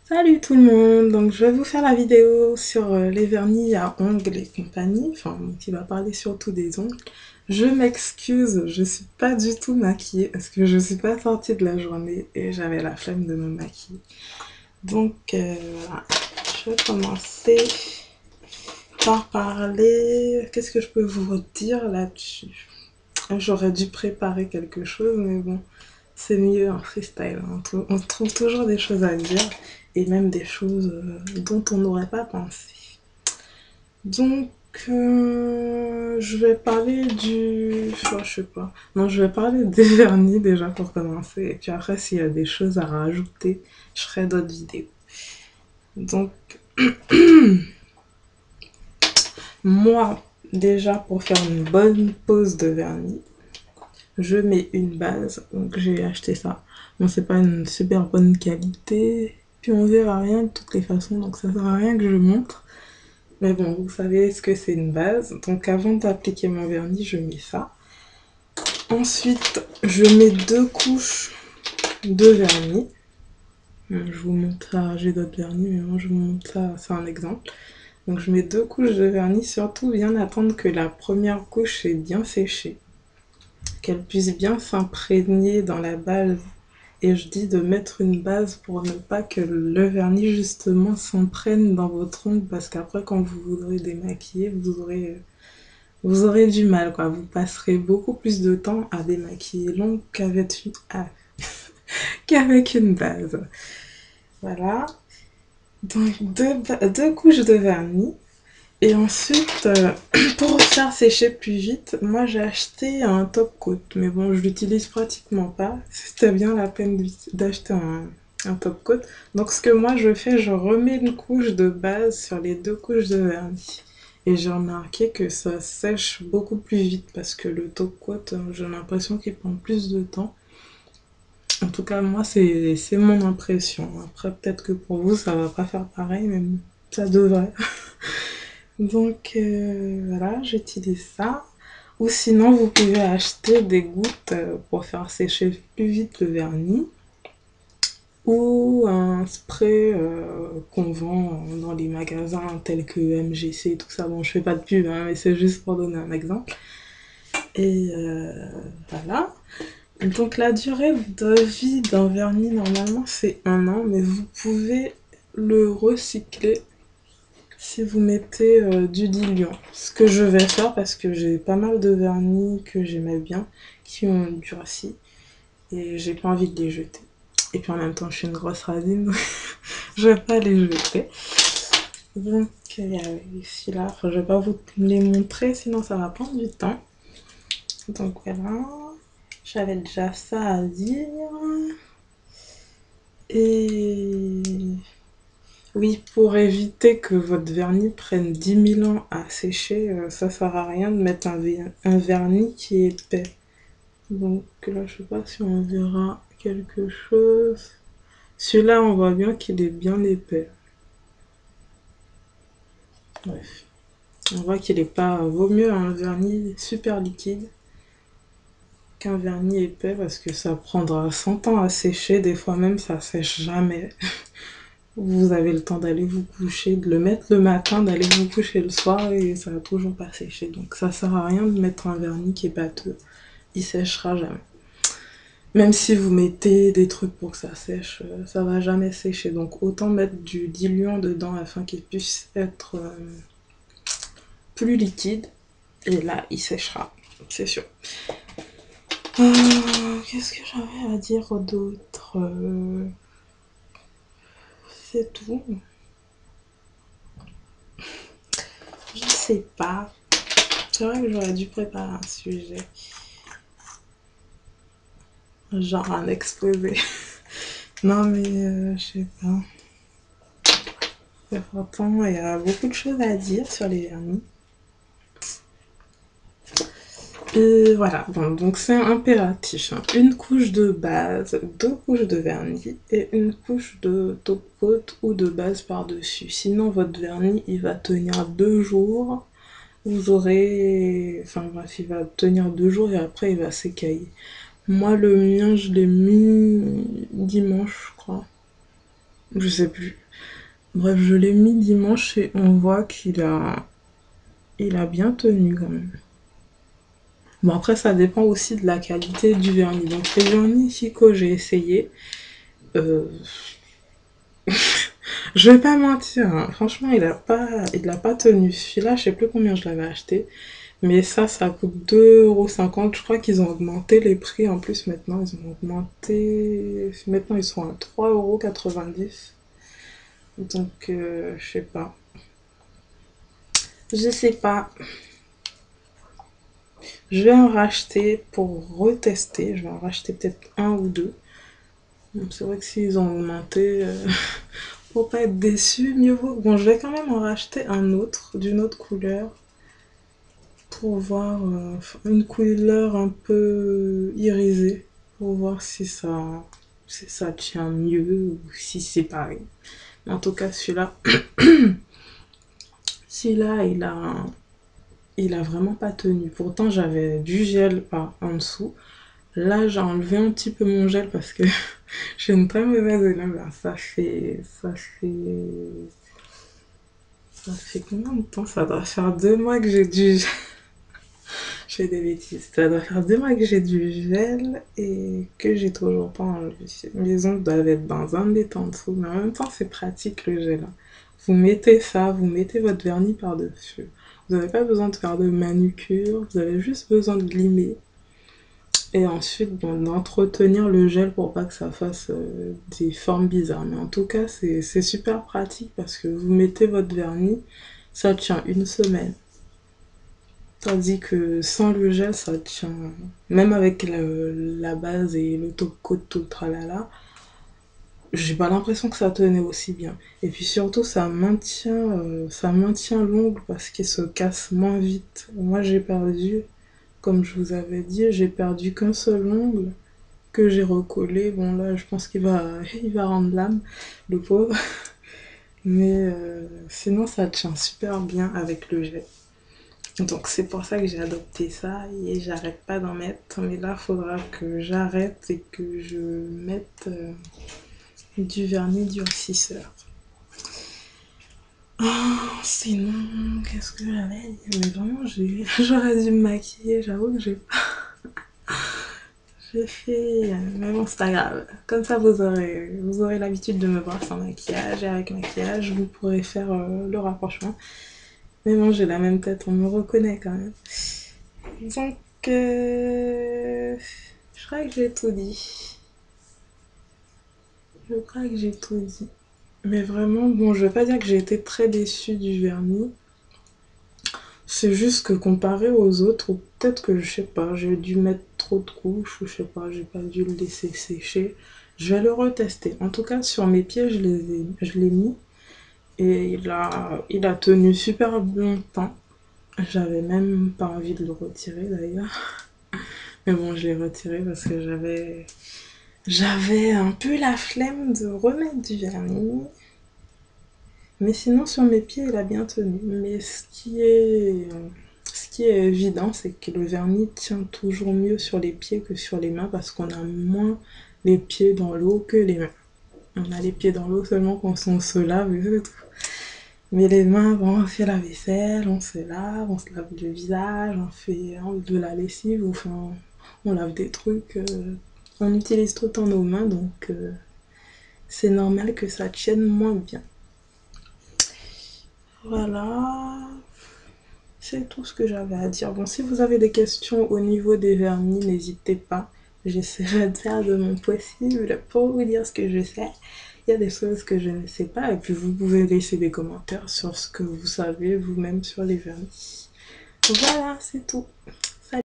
Salut tout le monde, donc je vais vous faire la vidéo sur les vernis à ongles et compagnie, enfin qui va parler surtout des ongles. Je m'excuse, je suis pas du tout maquillée parce que je suis pas sortie de la journée et j'avais la flemme de me maquiller. Donc voilà, je vais commencer par parler. Qu'est-ce que je peux vous dire là-dessus? J'aurais dû préparer quelque chose, mais bon, c'est mieux en freestyle. On trouve toujours des choses à dire et même des choses dont on n'aurait pas pensé. Donc, je vais parler du... Enfin, je sais pas. Non, je vais parler des vernis déjà pour commencer. Et puis après, s'il y a des choses à rajouter, je ferai d'autres vidéos. Donc, moi, déjà, pour faire une bonne pose de vernis, je mets une base. Donc, j'ai acheté ça. Bon, c'est pas une super bonne qualité. Puis on verra rien de toutes les façons, donc ça sert à rien que je montre. Mais bon, vous savez ce que c'est une base. Donc avant d'appliquer mon vernis, je mets ça. Ensuite, je mets 2 couches de vernis. Je vous montre ça, j'ai d'autres vernis, mais moi je vous montre ça, c'est un exemple. Donc je mets 2 couches de vernis, surtout bien attendre que la première couche est bien séchée, qu'elle puisse bien s'imprégner dans la base. Et je dis de mettre une base pour ne pas que le vernis justement s'imprègne dans votre ongle, parce qu'après quand vous voudrez démaquiller, vous aurez du mal, quoi. Vous passerez beaucoup plus de temps à démaquiller l'ongle qu'avec une base. Voilà. Donc, 2 couches de vernis. Et ensuite, pour faire sécher plus vite, moi j'ai acheté un top coat. Mais bon, je l'utilise pratiquement pas. C'était bien la peine d'acheter un top coat. Donc, ce que moi je fais, je remets une couche de base sur les 2 couches de vernis. Et j'ai remarqué que ça sèche beaucoup plus vite parce que le top coat, j'ai l'impression qu'il prend plus de temps. En tout cas, moi, c'est mon impression. Après, peut-être que pour vous, ça va pas faire pareil, mais ça devrait. Donc, voilà, j'utilise ça. Ou sinon, vous pouvez acheter des gouttes pour faire sécher plus vite le vernis. Ou un spray qu'on vend dans les magasins tels que MGC et tout ça. Bon, je fais pas de pub, hein, mais c'est juste pour donner un exemple. Et voilà. Donc la durée de vie d'un vernis, normalement, c'est 1 an, mais vous pouvez le recycler si vous mettez du diluant. Ce que je vais faire parce que j'ai pas mal de vernis que j'aimais bien qui ont durci et j'ai pas envie de les jeter. Et puis en même temps, je suis une grosse radine, je vais pas les jeter. Donc, il y a ici là, enfin, je vais pas vous les montrer sinon ça va prendre du temps. Donc voilà, j'avais déjà ça à dire. Et oui, pour éviter que votre vernis prenne 10 000 ans à sécher, ça sert à rien de mettre un vernis qui est épais. Donc là, je sais pas si on verra quelque chose. Celui-là, on voit bien qu'il est bien épais. Bref, on voit qu'il est pas... Vaut mieux un vernis super liquide qu'un vernis épais parce que ça prendra 100 ans à sécher. Des fois même, ça sèche jamais. Vous avez le temps d'aller vous coucher, de le mettre le matin, d'aller vous coucher le soir et ça va toujours pas sécher. Donc ça sert à rien de mettre un vernis qui est pâteux. Il séchera jamais. Même si vous mettez des trucs pour que ça sèche, ça va jamais sécher. Donc autant mettre du diluant dedans afin qu'il puisse être plus liquide. Et là, il séchera, c'est sûr. Qu'est-ce que j'avais à dire d'autre? C'est tout. Je sais pas. C'est vrai que j'aurais dû préparer un sujet. Genre un exposé. Non mais je sais pas. Et pourtant, il y a beaucoup de choses à dire sur les vernis. Et voilà, bon, donc c'est impératif, hein. Une couche de base, 2 couches de vernis et une couche de top coat ou de base par-dessus. Sinon, votre vernis, il va tenir 2 jours. Vous aurez... Enfin bref, il va tenir 2 jours et après, il va s'écailler. Moi, le mien, je l'ai mis dimanche, je crois. Je sais plus. Bref, je l'ai mis dimanche et on voit il a bien tenu quand même. Bon, après, ça dépend aussi de la qualité du vernis. Donc, les vernis Kiko, j'ai essayé. Euh, je vais pas mentir, hein. Franchement, il a pas tenu. Celui-là, je sais plus combien je l'avais acheté. Mais ça coûte 2,50 €. Je crois qu'ils ont augmenté les prix en plus maintenant. Ils ont augmenté. Maintenant, ils sont à 3,90 €. Donc, je sais pas. Je sais pas. Je vais en racheter pour retester. Je vais en racheter peut-être un ou deux. C'est vrai que s'ils ont augmenté, pour pas être déçu, mieux vaut. Bon, je vais quand même en racheter un autre, d'une autre couleur, pour voir une couleur un peu irisée, pour voir si ça tient mieux ou si c'est pareil. En tout cas, celui-là, il a vraiment pas tenu. Pourtant, j'avais du gel en dessous. Là, j'ai enlevé un petit peu mon gel parce que j'ai une très mauvaise haleine. Là. Ça fait combien de temps? Ça doit faire 2 mois que j'ai du... Je fais des bêtises. Ça doit faire 2 mois que j'ai du gel et que j'ai toujours pas enlevé. Mes ongles doivent être dans un étang en dessous, mais en même temps, c'est pratique le gel. Hein. Vous mettez ça, vous mettez votre vernis par-dessus. Vous n'avez pas besoin de faire de manucure, vous avez juste besoin de limer. Et ensuite, bon, d'entretenir le gel pour pas que ça fasse des formes bizarres. Mais en tout cas, c'est super pratique parce que vous mettez votre vernis, ça tient une semaine. Tandis que sans le gel, ça tient, même avec la base et le top coat, tout le tralala, j'ai pas l'impression que ça tenait aussi bien. Et puis surtout, ça maintient l'ongle parce qu'il se casse moins vite. Moi, comme je vous avais dit, j'ai perdu qu'un seul ongle que j'ai recollé. Bon, là, je pense il va rendre l'âme, le pauvre. Mais sinon, ça tient super bien avec le gel. Donc c'est pour ça que j'ai adopté ça et j'arrête pas d'en mettre. Mais là, il faudra que j'arrête et que je mette du vernis durcisseur. Oh, sinon, qu'est-ce que j'avais dit? Mais vraiment, j'aurais dû me maquiller. J'avoue que j'ai fait... Mais bon, c'est pas grave. Comme ça, vous aurez l'habitude de me voir sans maquillage et avec maquillage, vous pourrez faire le rapprochement. Mais bon, j'ai la même tête, on me reconnaît quand même. Donc, je crois que j'ai tout dit. Je crois que j'ai tout dit. Mais vraiment, bon, je vais pas dire que j'ai été très déçue du vernis. C'est juste que comparé aux autres, ou peut-être que je sais pas, j'ai dû mettre trop de couches, ou je sais pas, j'ai pas dû le laisser sécher. Je vais le retester. En tout cas, sur mes pieds, je l'ai mis et il a tenu super longtemps. J'avais même pas envie de le retirer d'ailleurs. Mais bon, je l'ai retiré parce que j'avais un peu la flemme de remettre du vernis. Mais sinon, sur mes pieds, il a bien tenu. Mais ce qui est évident, c'est que le vernis tient toujours mieux sur les pieds que sur les mains parce qu'on a moins les pieds dans l'eau que les mains. On a les pieds dans l'eau seulement quand on se lave et c'est tout. Mais les mains, bon, on fait la vaisselle, on se lave, on se lave le visage, on fait de la lessive, enfin, on lave des trucs. On utilise tout le temps nos mains, donc c'est normal que ça tienne moins bien. Voilà, c'est tout ce que j'avais à dire. Bon, si vous avez des questions au niveau des vernis, n'hésitez pas. J'essaierai de faire de mon possible pour vous dire ce que je sais. Il y a des choses que je ne sais pas et puis vous pouvez laisser des commentaires sur ce que vous savez vous-même sur les vernis. Voilà, c'est tout.